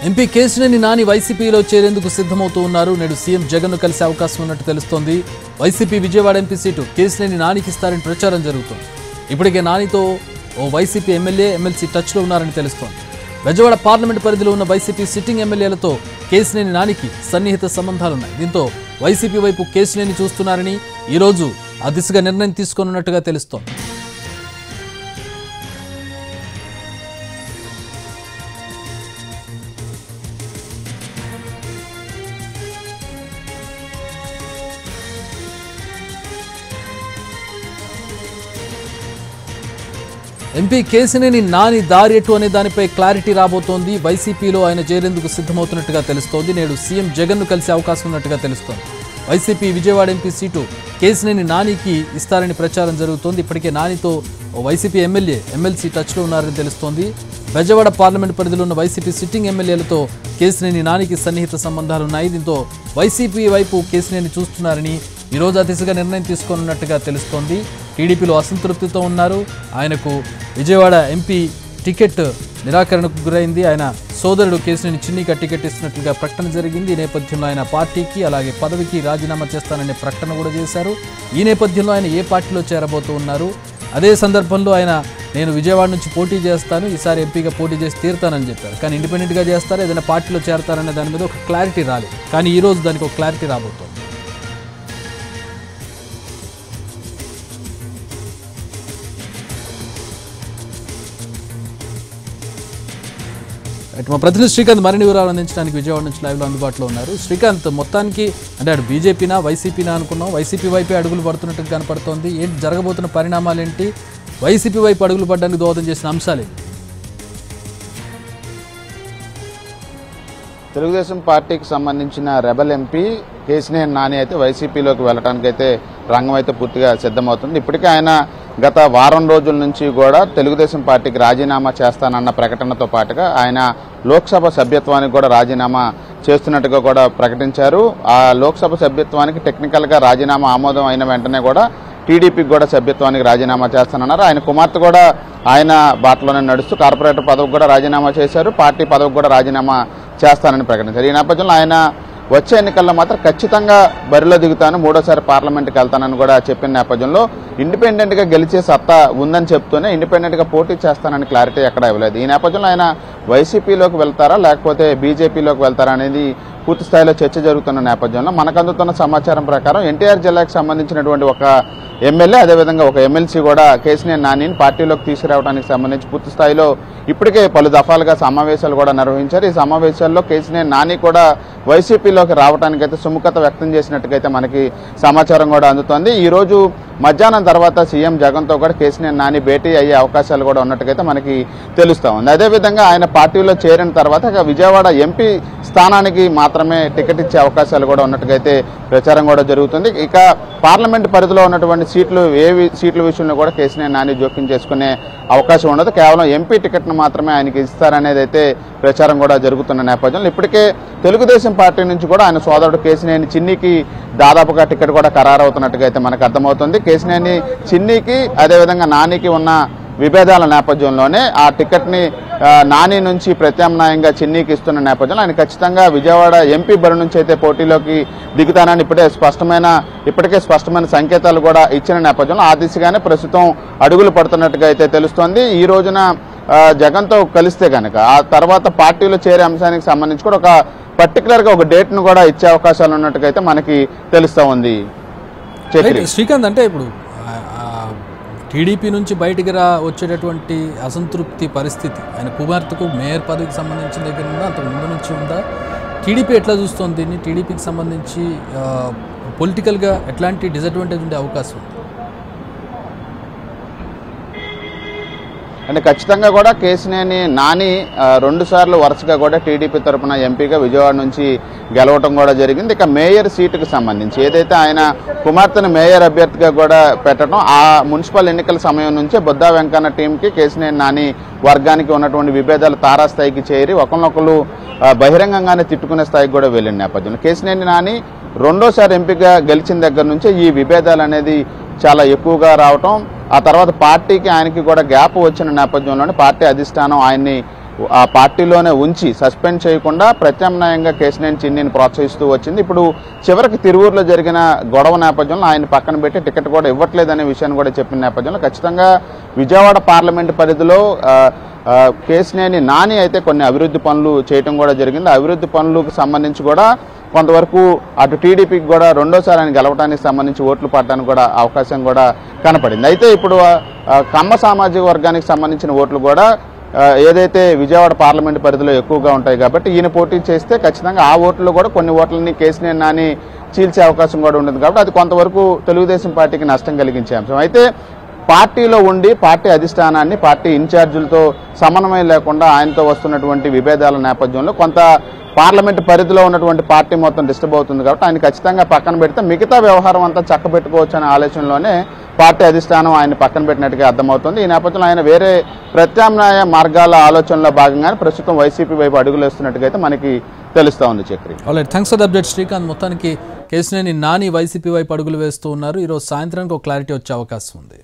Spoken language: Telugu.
ఎంపీ కేశినేని నాని వైసీపీలో చేరేందుకు సిద్ధమవుతూ ఉన్నారు. నేడు సీఎం జగన్ను కలిసే అవకాశం ఉన్నట్టు తెలుస్తోంది. YCP Vijayawada MP seat Kesineni నానికి ఇస్తారని ప్రచారం జరుగుతోంది. ఇప్పటికే నానితో ఓ వైసీపీ ఎమ్మెల్యే ఎమ్మెల్సీ టచ్లో ఉన్నారని తెలుస్తోంది. బెజవాడ పార్లమెంట్ పరిధిలో ఉన్న వైసీపీ సిట్టింగ్ ఎమ్మెల్యేలతో కేశినేని నానికి సన్నిహిత సంబంధాలున్నాయి. దీంతో వైసీపీ వైపు కేశినేని చూస్తున్నారని ఈరోజు ఆ దిశగా నిర్ణయం తీసుకోనున్నట్టుగా తెలుస్తోంది. ఎంపీ కేశినేని నాని దారి ఎటు అనే దానిపై క్లారిటీ రాబోతోంది. వైసీపీలో ఆయన చేరేందుకు సిద్ధమవుతున్నట్టుగా తెలుస్తోంది. నేడు సీఎం జగన్ను కలిసే అవకాశం ఉన్నట్టుగా తెలుస్తోంది. YCP Vijayawada MP seat Kesineni నానికి ఇస్తారని ప్రచారం జరుగుతోంది. ఇప్పటికే నానితో వైసీపీ ఎమ్మెల్యే ఎమ్మెల్సీ టచ్లో ఉన్నారని తెలుస్తోంది. బెజవాడ పార్లమెంట్ పరిధిలో ఉన్న వైసీపీ సిట్టింగ్ ఎమ్మెల్యేలతో కేశినేని నానికి సన్నిహిత సంబంధాలున్నాయి. దీంతో వైసీపీ వైపు కేశినేని చూస్తున్నారని ఈరోజు ఆ దిశగా నిర్ణయం తీసుకోనున్నట్టుగా తెలుస్తోంది. టీడీపీలో అసంతృప్తితో ఉన్నారు. ఆయనకు విజయవాడ ఎంపీ టికెట్ నిరాకరణకు గురైంది. ఆయన సోదరుడు కేశినేని చిన్నికి టికెట్ ఇస్తున్నట్లుగా ప్రకటన జరిగింది. ఈ నేపథ్యంలో ఆయన పార్టీకి అలాగే పదవికి రాజీనామా చేస్తాననే ప్రకటన కూడా చేశారు. ఈ నేపథ్యంలో ఆయన ఏ పార్టీలో చేరబోతూ ఉన్నారు? అదే సందర్భంలో ఆయన నేను విజయవాడ నుంచి పోటీ చేస్తాను, ఈసారి ఎంపీగా పోటీ చేసి తీరుతానని చెప్పారు. కానీ ఇండిపెండెంట్గా చేస్తారా ఏదైనా పార్టీలో చేరతారనే దాని మీద ఒక క్లారిటీ రాలేదు. కానీ ఈరోజు దానికి ఒక క్లారిటీ రాబోతోంది. మా ప్రతినిధి శ్రీకాంత్ మరిన్ని వివరాలు అందించడానికి విజయవాడ నుంచి లైవ్లో అందుబాటులో ఉన్నారు. శ్రీకాంత్, మొత్తానికి అంటే అటు బీజేపీనా వైసీపీనా అనుకున్నాం, వైసీపీ వైపే అడుగులు పడుతున్నట్టు కనపడుతోంది. ఏంటి జరగబోతున్న పరిణామాలు ఏంటి? వైసీపీ వైపు అడుగులు పడడానికి దోహదం చేసిన అంశాలు? తెలుగుదేశం పార్టీకి సంబంధించిన రెబల్ ఎంపీ కేశినేని నాని అయితే వైసీపీలోకి వెళ్ళడానికి అయితే రంగం అయితే పూర్తిగా సిద్ధమవుతుంది. ఇప్పటికే ఆయన గత వారం రోజుల నుంచి కూడా తెలుగుదేశం పార్టీకి రాజీనామా చేస్తానన్న ప్రకటనతో పాటుగా ఆయన లోక్సభ సభ్యత్వానికి కూడా రాజీనామా చేస్తున్నట్టుగా కూడా ప్రకటించారు. ఆ లోక్సభ సభ్యత్వానికి టెక్నికల్గా రాజీనామా ఆమోదం అయిన వెంటనే కూడా టీడీపీకి కూడా సభ్యత్వానికి రాజీనామా చేస్తానన్నారు. ఆయన కుమార్తె కూడా ఆయన బాటలోనే నడుస్తూ కార్పొరేటర్ పదవికి కూడా రాజీనామా చేశారు, పార్టీ పదవికి కూడా రాజీనామా చేస్తానని ప్రకటించారు. ఈ నేపథ్యంలో ఆయన వచ్చే ఎన్నికల్లో మాత్రం ఖచ్చితంగా బరిలో దిగుతాను, మూడోసారి పార్లమెంట్కి వెళ్తానని కూడా చెప్పిన నేపథ్యంలో ఇండిపెండెంట్గా గెలిచే సత్తా ఉందని చెప్తూనే ఇండిపెండెంట్గా పోటీ చేస్తానని క్లారిటీ ఎక్కడ ఇవ్వలేదు. ఈ నేపథ్యంలో ఆయన వైసీపీలోకి వెళ్తారా లేకపోతే బీజేపీలోకి వెళ్తారా అనేది పూర్తి స్థాయిలో చర్చ జరుగుతున్న నేపథ్యంలో మనకు అందుతున్న సమాచారం ప్రకారం ఎన్టీఆర్ జిల్లాకు సంబంధించినటువంటి ఒక ఎమ్మెల్యే అదేవిధంగా ఒక ఎమ్మెల్సీ కూడా కేశినేని నానిని పార్టీలోకి తీసుకురావడానికి సంబంధించి పూర్తి స్థాయిలో ఇప్పటికే పలు దఫాలుగా సమావేశాలు కూడా నిర్వహించారు. ఈ సమావేశాల్లో కేశినేని నాని కూడా వైసీపీలోకి రావడానికైతే సుముఖత వ్యక్తం చేసినట్టుగైతే మనకి సమాచారం కూడా అందుతోంది. ఈరోజు మధ్యాహ్నం తర్వాత సీఎం జగన్తో కూడా కేశినేని నాని భేటీ అయ్యే అవకాశాలు కూడా ఉన్నట్టుగైతే మనకి తెలుస్తూ ఉంది. అదేవిధంగా ఆయన పార్టీలో చేరిన తర్వాత విజయవాడ ఎంపీ స్థానానికి మాత్రమే టికెట్ ఇచ్చే అవకాశాలు కూడా ఉన్నట్టుగైతే ప్రచారం కూడా జరుగుతుంది. ఇక పార్లమెంట్ పరిధిలో ఉన్నటువంటి సీట్ల విషయంలో కూడా కేశినేని నాని జోక్యం చేసుకునే అవకాశం ఉండదు. కేవలం ఎంపీ టికెట్ను మాత్రమే ఆయనకి ఇస్తారనేది అయితే ప్రచారం కూడా జరుగుతున్న నేపథ్యంలో ఇప్పటికే తెలుగుదేశం పార్టీ నుంచి కూడా ఆయన సోదరుడు కేశినేని చిన్నికి దాదాపుగా టికెట్ కూడా ఖరారవుతున్నట్టుగా అయితే మనకు అర్థమవుతుంది. కేశినేని చిన్నికి అదేవిధంగా నానికి ఉన్న విభేదాల నేపథ్యంలోనే ఆ టికెట్ని నాని నుంచి ప్రత్యామ్నాయంగా చిన్నికి ఇస్తున్న నేపథ్యంలో ఆయన ఖచ్చితంగా విజయవాడ ఎంపీ బరి నుంచి అయితే పోటీలోకి దిగుతానని ఇప్పటికే స్పష్టమైన సంకేతాలు కూడా ఇచ్చిన నేపథ్యంలో ఆ దిశగానే ప్రస్తుతం అడుగులు పడుతున్నట్టుగా అయితే తెలుస్తోంది. ఈ రోజున జగన్తో కలిస్తే కనుక ఆ తర్వాత పార్టీలో చేరే అంశానికి సంబంధించి కూడా ఒక పర్టికులర్గా ఒక డేట్ను కూడా ఇచ్చే అవకాశాలు ఉన్నట్టుగా అయితే మనకి తెలుస్తూ ఉంది. శ్రీకాంత్, అంటే ఇప్పుడు టీడీపీ నుంచి బయటికి వచ్చేటటువంటి అసంతృప్తి పరిస్థితి ఆయన కుమార్తెకు మేయర్ పదవికి సంబంధించిన దగ్గర ఉందా, అంతకు ముందు నుంచి ఉందా? టీడీపీ ఎట్లా చూస్తోంది దీన్ని? టీడీపీకి సంబంధించి పొలిటికల్గా ఎట్లాంటి డిసడ్వాంటేజ్ ఉండే అవకాశం ఉంది? అంటే ఖచ్చితంగా కూడా కేశినేని నాని 2 సార్లు వరుసగా కూడా టీడీపీ తరఫున ఎంపీగా విజయవాడ నుంచి గెలవడం కూడా జరిగింది. ఇక మేయర్ సీటుకు సంబంధించి ఏదైతే ఆయన కుమార్తెను మేయర్ అభ్యర్థిగా కూడా పెట్టడం ఆ మున్సిపల్ ఎన్నికల సమయం నుంచే బొద్దా వెంకన్న టీంకి కేశినేని నాని వర్గానికి ఉన్నటువంటి విభేదాలు తారాస్థాయికి చేరి ఒకరినొకరు బహిరంగంగానే తిట్టుకునే స్థాయికి కూడా వెళ్ళిన నేపథ్యంలో కేశినేని నాని 2వ ఎంపీగా గెలిచిన దగ్గర నుంచే ఈ విభేదాలు అనేది చాలా ఎక్కువగా రావటం, ఆ తర్వాత పార్టీకి ఆయనకి కూడా గ్యాప్ వచ్చిన నేపథ్యంలోనే పార్టీ అధిష్టానం ఆయన్ని ఆ పార్టీలోనే ఉంచి సస్పెండ్ చేయకుండా ప్రత్యామ్నాయంగా కేశినేని చిన్నిని ప్రోత్సహిస్తూ వచ్చింది. ఇప్పుడు చివరికి తిరువూరులో జరిగిన గొడవ నేపథ్యంలో ఆయన పక్కన పెట్టి టికెట్ కూడా ఇవ్వట్లేదనే విషయాన్ని కూడా చెప్పిన నేపథ్యంలో ఖచ్చితంగా విజయవాడ పార్లమెంటు పరిధిలో కేశినేని నాని అయితే కొన్ని అభివృద్ధి పనులు చేయటం కూడా జరిగింది. అభివృద్ధి పనులకు సంబంధించి కూడా కొంతవరకు అటు టీడీపీకి కూడా రెండోసారి ఆయన గెలవడానికి సంబంధించి ఓట్లు పడడానికి కూడా అవకాశం కూడా కనపడింది. అయితే ఇప్పుడు కమ్మ సామాజిక వర్గానికి సంబంధించిన ఓట్లు కూడా ఏదైతే విజయవాడ పార్లమెంటు పరిధిలో ఎక్కువగా ఉంటాయి కాబట్టి ఈయన పోటీ చేస్తే ఖచ్చితంగా ఆ ఓట్లు కూడా కొన్ని ఓట్లని కేశినేని నాని చీల్చే అవకాశం కూడా ఉంటుంది కాబట్టి అది కొంతవరకు తెలుగుదేశం పార్టీకి నష్టం కలిగించే అంశం. అయితే పార్టీలో ఉండి పార్టీ అధిష్టానాన్ని పార్టీ ఇన్ఛార్జీలతో సమన్వయం లేకుండా ఆయనతో వస్తున్నటువంటి విభేదాల నేపథ్యంలో కొంత పార్లమెంటు పరిధిలో ఉన్నటువంటి పార్టీ మొత్తం డిస్టర్బ్ అవుతుంది కాబట్టి ఆయన ఖచ్చితంగా పక్కన పెడితే మిగతా వ్యవహారం అంతా చక్కబెట్టుకోవచ్చు అనే ఆలోచనలోనే పార్టీ అధిష్టానం ఆయన పక్కన పెట్టినట్టుగా అర్థమవుతుంది. ఈ నేపథ్యంలో ఆయన వేరే ప్రత్యామ్నాయ మార్గాల ఆలోచనలో భాగంగానే ప్రస్తుతం వైసీపీ వైపు అడుగులు వేస్తున్నట్టుగా అయితే మనకి తెలుస్తూ ఉంది. Chakri thanks for the update Srikanth. మొత్తానికి కేశినేని నాని వైసీపీ వైపు అడుగులు వేస్తూ ఉన్నారు. ఈరోజు సాయంత్రానికి ఒక క్లారిటీ వచ్చే అవకాశం ఉంది.